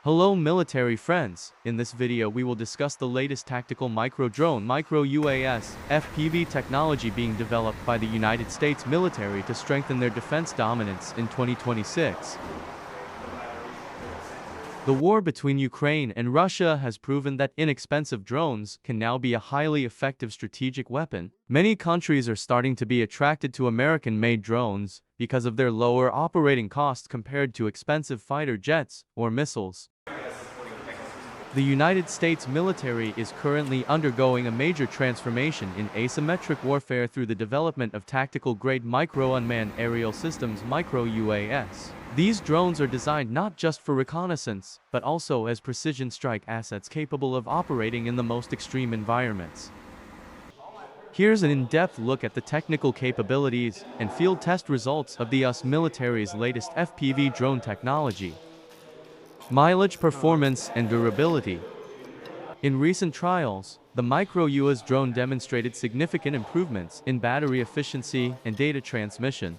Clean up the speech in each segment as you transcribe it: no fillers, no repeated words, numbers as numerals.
Hello military friends, in this video we will discuss the latest tactical micro-drone micro-UAS FPV technology being developed by the United States military to strengthen their defense dominance in 2026. The war between Ukraine and Russia has proven that inexpensive drones can now be a highly effective strategic weapon. Many countries are starting to be attracted to American-made drones because of their lower operating costs compared to expensive fighter jets or missiles. The United States military is currently undergoing a major transformation in asymmetric warfare through the development of tactical-grade micro-unmanned aerial systems micro-UAS. These drones are designed not just for reconnaissance, but also as precision strike assets capable of operating in the most extreme environments. Here's an in-depth look at the technical capabilities and field test results of the US military's latest FPV drone technology. Mileage, performance, and durability. In recent trials, the micro-UAS drone demonstrated significant improvements in battery efficiency and data transmission.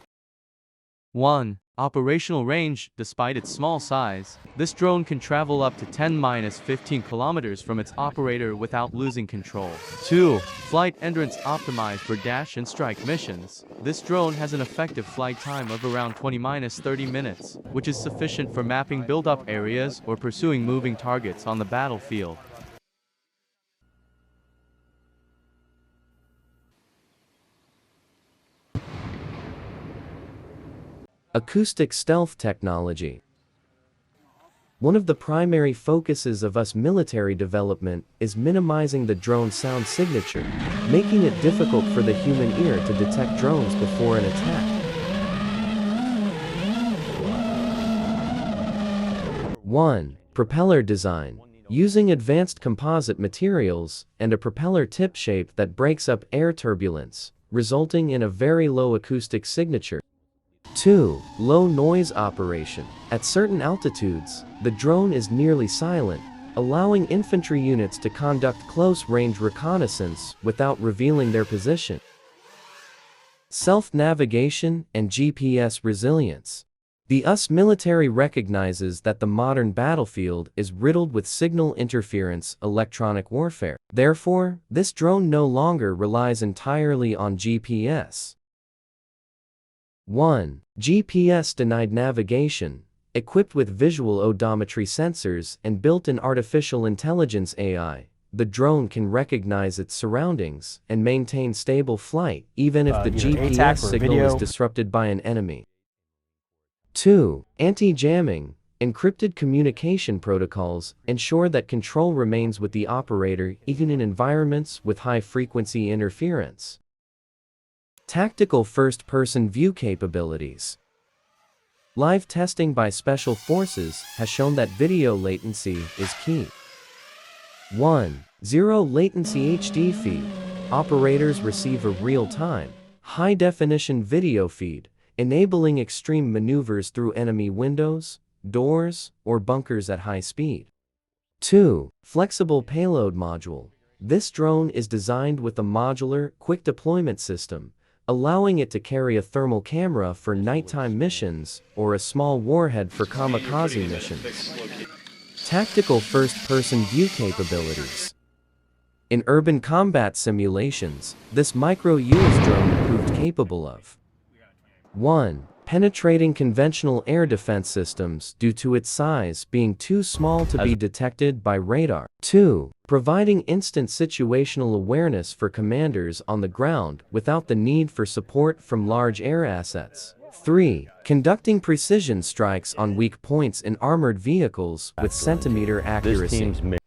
1. Operational range. Despite its small size, this drone can travel up to 10-15 kilometers from its operator without losing control. 2. Flight endurance. Optimized for dash and strike missions, this drone has an effective flight time of around 20-30 minutes, which is sufficient for mapping build-up areas or pursuing moving targets on the battlefield. Acoustic stealth technology. One of the primary focuses of US military development is minimizing the drone sound signature, making it difficult for the human ear to detect drones before an attack. 1. Propeller design. Using advanced composite materials and a propeller tip shape that breaks up air turbulence, resulting in a very low acoustic signature. 2. Low noise operation. At certain altitudes, the drone is nearly silent, allowing infantry units to conduct close-range reconnaissance without revealing their position. Self-navigation and GPS resilience. The US military recognizes that the modern battlefield is riddled with signal interference electronic warfare. Therefore, this drone no longer relies entirely on GPS. 1. GPS-denied navigation. Equipped with visual odometry sensors and built-in artificial intelligence AI, the drone can recognize its surroundings and maintain stable flight even if the GPS signal is disrupted by an enemy. 2. Anti-jamming. Encrypted communication protocols ensure that control remains with the operator even in environments with high-frequency interference. Tactical first-person view capabilities. Live testing by special forces has shown that video latency is key. 1. Zero latency HD feed. Operators receive a real-time, high-definition video feed, enabling extreme maneuvers through enemy windows, doors, or bunkers at high speed. 2. Flexible payload module. This drone is designed with a modular, quick deployment system, allowing it to carry a thermal camera for nighttime missions or a small warhead for kamikaze missions. Tactical first-person view capabilities. In urban combat simulations, this micro-UAS drone proved capable of 1. Penetrating conventional air defense systems due to its size being too small to be detected by radar. 2. Providing instant situational awareness for commanders on the ground without the need for support from large air assets. 3. Conducting precision strikes on weak points in armored vehicles with centimeter accuracy. This team's mission